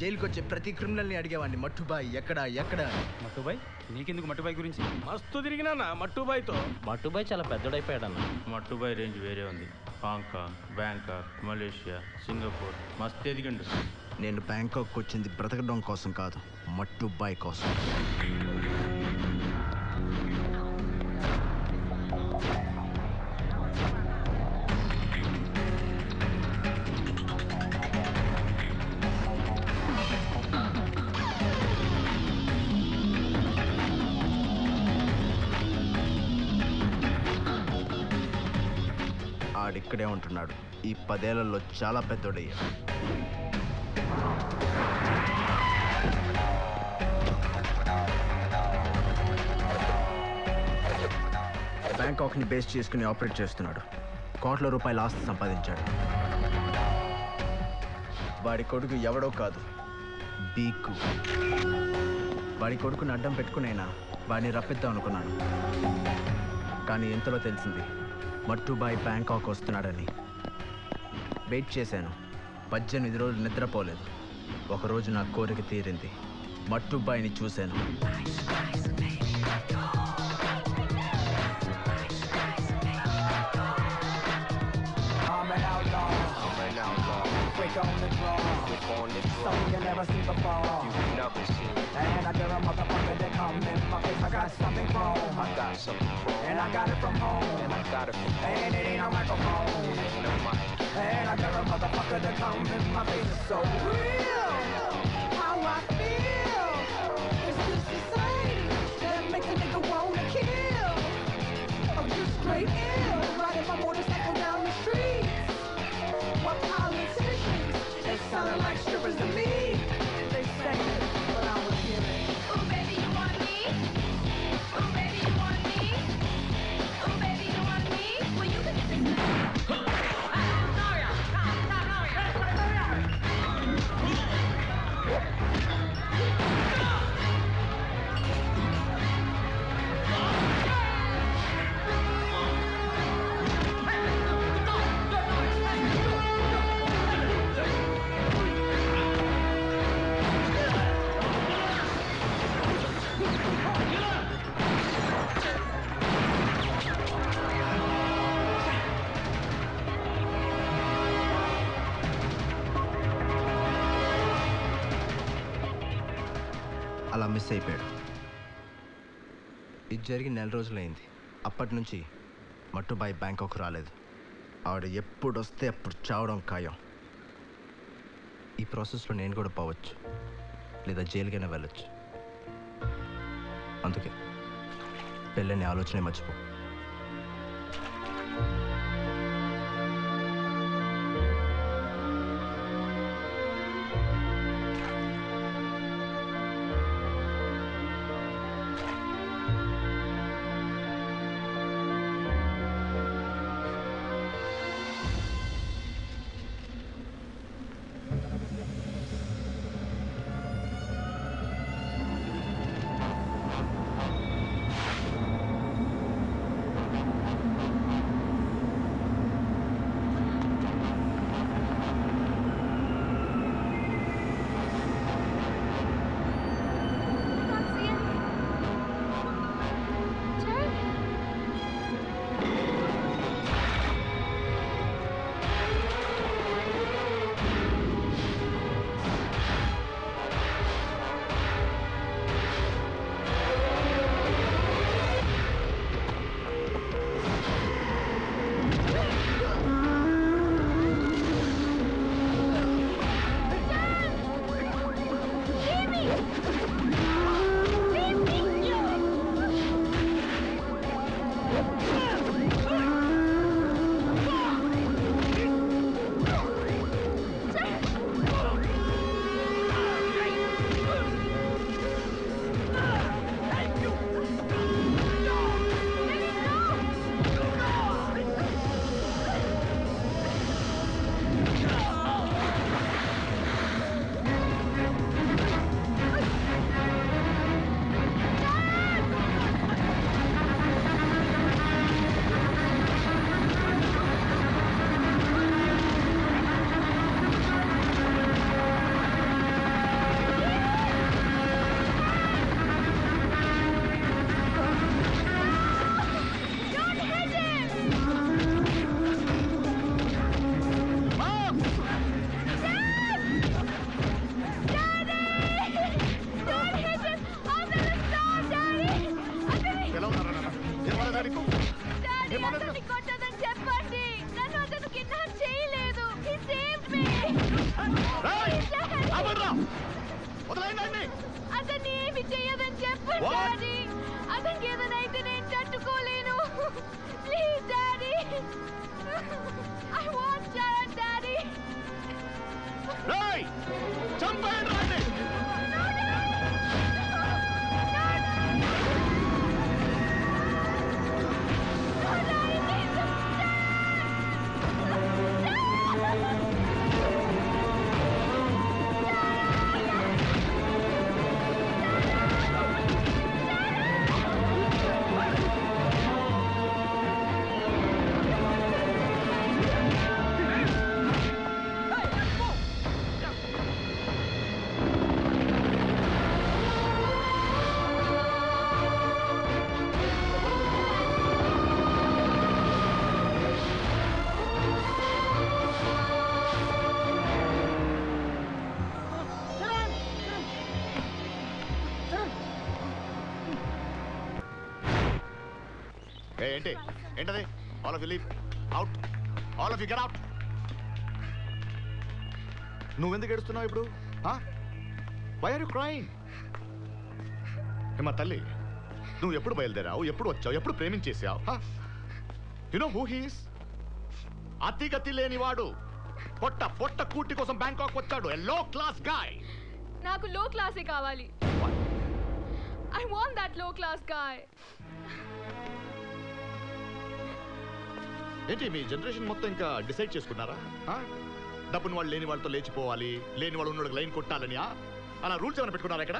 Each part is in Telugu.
జైలుకి వచ్చే ప్రతి క్రిమినల్ని అడిగేవాడిని, మట్టుబాయ్ ఎక్కడా ఎక్కడా. మట్టుబాయ్? నీకెందుకు మట్టుబాయ్ గురించి? మస్తు తిరిగినా మట్టుబాయ్తో. మట్టుబాయ్ చాలా పెద్దోడైపోయాడన్న. మట్టుబాయ్ రేంజ్ వేరే ఉంది. హాంకాంగ్, బ్యాంకాక్, మలేషియా, సింగపూర్ మస్తు ఎదిగిండు. నేను బ్యాంకాక్ వచ్చింది బ్రతకడం కోసం కాదు, మట్టుబాయ్ కోసం. ఆడిక్కడే ఉంటున్నాడు. ఈ 10 ఏళ్లలో చాలా పెద్దోడయ్యాడు. బ్యాంకాక్ని బేస్ చేసుకుని ఆపరేట్ చేస్తున్నాడు. కోట్ల రూపాయల ఆస్తి సంపాదించాడు. వాడి కొడుకు ఎవడో కాదు, బీకు. వాడి కొడుకుని అడ్డం పెట్టుకునైనా వాడిని రప్పిద్దాం అనుకున్నాను. కానీ ఎంతలో తెలిసింది మట్టుబాయ్ బ్యాంకాక్ వస్తున్నాడని. వెయిట్ చేశాను. 18 రోజులు నిద్రపోలేదు. ఒకరోజు నా కోరిక తీరింది. మట్టుబాయ్ని చూశాను. On the draw, something you never seen before. You've never seen. And I dare a motherfucker that come in my face. I got something wrong. I got something wrong. And I got it from home. And I got it from home. And it ain't a microphone. It ain't a mic. And I dare a motherfucker that come in my face. It's so real. How I feel. It's this society that makes a nigga wanna kill. I'm just straight ill. Riding my motorcycle down the street. What politicians? They sounded like strippers to me. They say it, but I was hearing. Oh baby, you want me? Oh baby, you want me? Oh baby, you want me? Well, you can fix it. అలా మిస్ అయిపోయాడు. ఇది జరిగి 1 నెల రోజులైంది. అప్పటి నుంచి మట్టుబాయ్ బ్యాంకాక్ రాలేదు. ఆవిడ ఎప్పుడు వస్తే అప్పుడు చావడం ఖాయం. ఈ ప్రాసెస్లో నేను కూడా పోవచ్చు, లేదా జైలుకైనా వెళ్ళొచ్చు. అందుకే పెళ్ళని ఆలోచనే మర్చిపో. వదలండి. అతన్ని ఏమి చెయ్యదని చెప్పండి డాడీ. అతనికి ఏదైనా అయితే నేను తట్టుకోలేను. Please daddy. I want Charan daddy. రేయ్ చంపేయండి రండి. ఏంటి ఏంటది? All of you leave out. All of you get out. నువ్వెందుకు ఏడుస్తున్నావు ఇప్పుడు? Why are you crying? మా తల్లి, నువ్వు ఎప్పుడు బయలుదేరావు, ఎప్పుడు వచ్చావు, ఎప్పుడు ప్రేమించేసావు? You know who he is? అతిగతి లేనివాడు, పొట్ట పొట్ట కూటి కోసం బ్యాంకాక్ వచ్చాడు. ఎ లో క్లాస్ గాయ్. నాకు లో క్లాసే కావాలి. ఐ వాంట్ దట్ లో క్లాస్ గాయ్. ఏంటి మీ జనరేషన్ మొత్తం ఇంకా డిసైడ్ చేసుకున్నారా? డబ్బుని వాళ్ళు లేని వాళ్ళతో లేచిపోవాలి, లేని వాళ్ళు ఉన్న లైన్ కొట్టాలని అలా రూల్స్ ఏమైనా పెట్టుకున్నారా ఇక్కడ?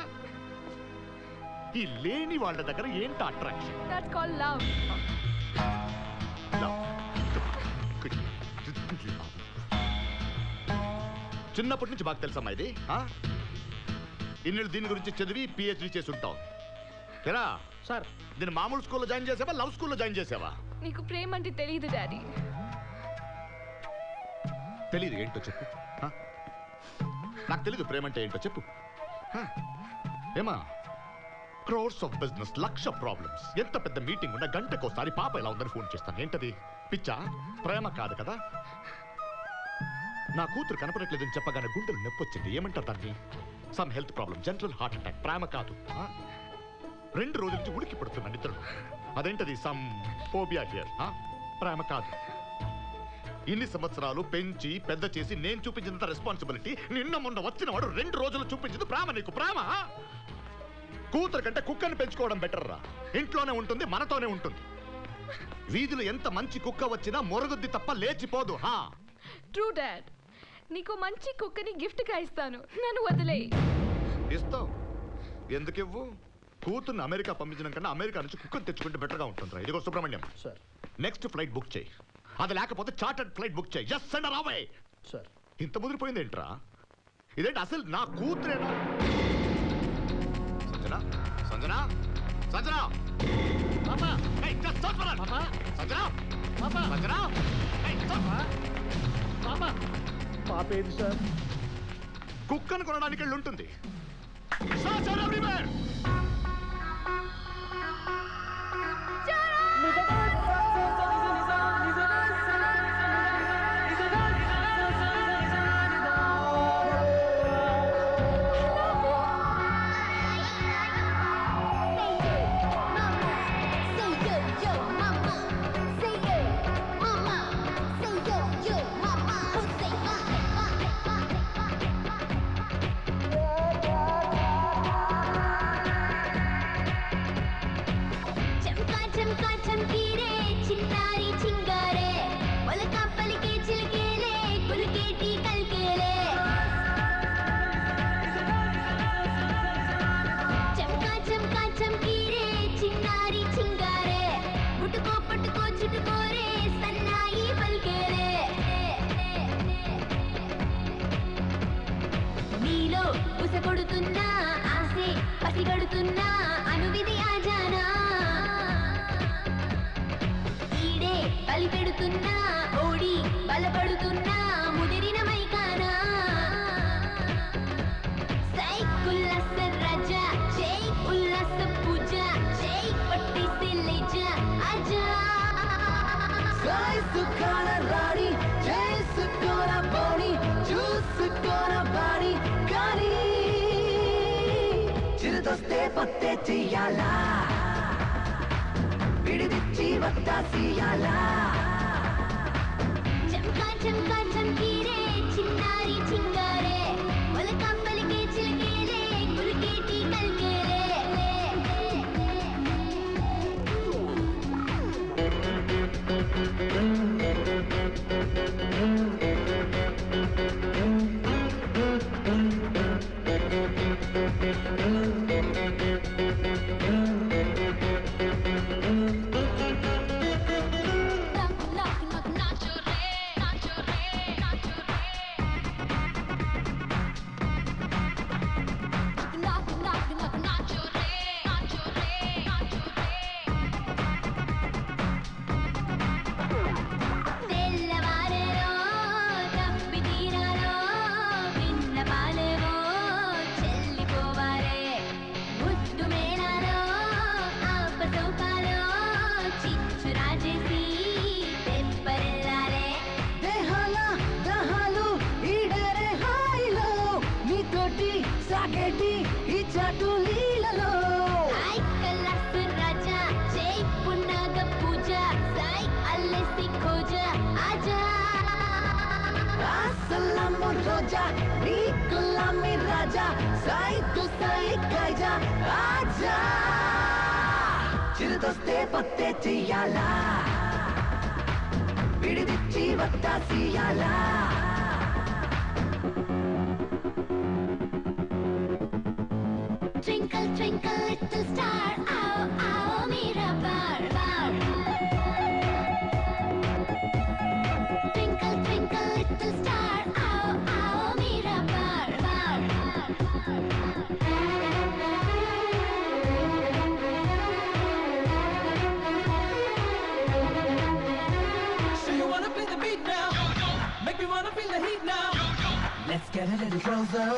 ఈ లేని వాళ్ళ దగ్గర ఏంటి అట్రాక్షన్? That's called love. చిన్నప్పటి నుంచి బాగా తెలుసమ్మా ఇది. ఇన్ని దీని గురించి చదివి పిహెచ్డి చేసి ఉంటావు. ఎరా సార్, దీన్ని మామూలు స్కూల్లో జాయిన్ చేసావా, లవ్ స్కూల్లో జాయిన్ చేసావా? నీకు ప్రేమ అంటే తెలియదు డాడీ. తెలీదు ఏంటో చెప్పు. నాకు తెలీదు ప్రేమ అంటే ఏంటో చెప్పు. ఏమా, crores of business, lakh problems, ఎంత పెద్ద మీటింగ్ ఉన్నా గంటకోసారి పాప ఎలా ఉందని ఫోన్ చేస్తాను. ఏంటది? పిచ్చా? ప్రేమ కాదు కదా. నా కూతురు కనపడట్లేదని చెప్పగానే గుండెలు నొప్పి వచ్చింది. ఏమంటారు దాన్ని? Some health problem, general heart attack. ప్రేమ కాదు. 2 రోజుల నుంచి ఉలికి పడుతున్నా నిద్రలో. అదేంటది? Some phobia here. ప్రేమ కాదు. ఇన్ని సంవత్సరాలు పెంచి పెద్ద చేసి నేను చూపించినంత రెస్పాన్సిబిలిటీ నిన్న మొన్న వచ్చిన వాడు 2 రోజులు చూపించింది ప్రేమ. నీకు ప్రేమ? కూతురు కంటే కుక్కని పెంచుకోవడం బెటర్ రా. ఇంట్లోనే ఉంటుంది, మనతోనే ఉంటుంది. వీధిలో ఎంత మంచి కుక్క వచ్చినా మొరగొద్ది తప్ప లేచిపోదు. True dad. నీకు మంచి కుక్కని గిఫ్ట్ గా ఇస్తాను, నన్ను వదిలేయ్. ఇస్తావు? ఎందుకు ఇవ్వు? కూతుర్ని అమెరికా పంపించడం కన్నా అమెరికా నుంచి కుక్కని తెచ్చుకుంటే బెటర్గా ఉంటుంది. ఇదిగో Subrahmanyam, sir. Next flight book చేయి. అది లేకపోతే చార్టర్డ్ ఫ్లైట్ బుక్ చేయి. Just send her away. Sir. ఇంత ముదిరిపోయింది ఏంట్రా? ఇదేంటి అసలు నా కూతురేనా? సంజన, సంజన, సంజన, ఏయ్, just stop for her. Sanjana, Sanjana, ఏయ్, stop. పాప ఏది సార్? కుక్కను కొనడానికి వెళ్ళి ఉంటుంది. Search her everywhere. కొడుతున్నా ఆసే పసిగడుతున్నా అనువిధి ఆజానా ఈడే బలి పెడుతున్నా ఓడి బలపడుతున్నా ముదిరిన మైకానా సై ఉల్లాస రాజా జై ఉల్లాస పూజ జై పట్టిసి లేజా ఆజా సై సుఖాన రాణి జై సుఖాన బోని చూసుకోన బాణి కానీ చిరుదొస్తే పొత్తే చెయ్యాలా విడిదిచ్చి వత్తాసియాలా చంకా చంకా చంకీరే చిన్నారి చింగారే మొలక పలికే చిలకేలే గులికేటి కల్కేలే చిరుదొస్తే పొత్తే చెయ్యాలా విడిదిచ్చి వత్తాసియాలా Twinkle twinkle little star आओ आओ मेरा बार बार Twinkle twinkle little star आओ आओ मेरा बार बार So you wanna feel the beat now? Make me wanna feel the heat now. Let's get a little closer.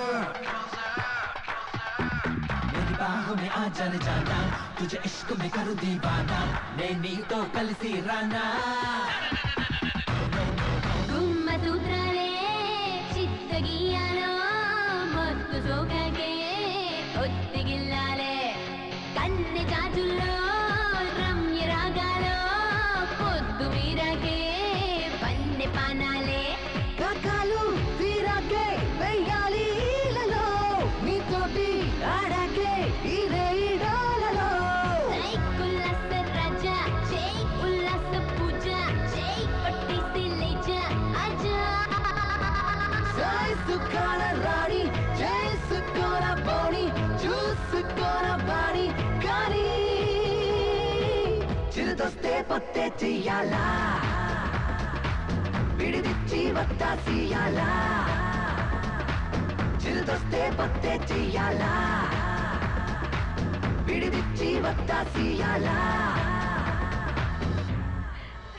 मेरी बाहों में आ जाने जाना तुझे इश्क में करूँ दीवाना नैनी तो कलसी राना గుమ్మ సూత్రాలే చిత్తగియాలో మొత్తు సోకగే ఒత్తిగిల్లాలే కన్నె జాజుల్లో రమ్య రాగాలో పొద్దు మీరగే పన్నె పానాలే కాకాలు తీరాకే వెయ్యాలి ఈలలో నీతోటి ఆడాకే ఇదే ఈడాలలో ఉల్లాస రాజా జై ఉల్లాస పూజ జై కొట్టేసి లేజా ఆజా చేసుకోన రాణి చేసుకోన బోణి చూసుకోన బాణి కానీ చిరుదొస్తే పొత్తే చెయ్యాలా విడిదిచ్చి వత్తాసియాలా చిరుదొస్తే పొత్తే చెయ్యాలా విడిదిచ్చి వత్తాసియాలా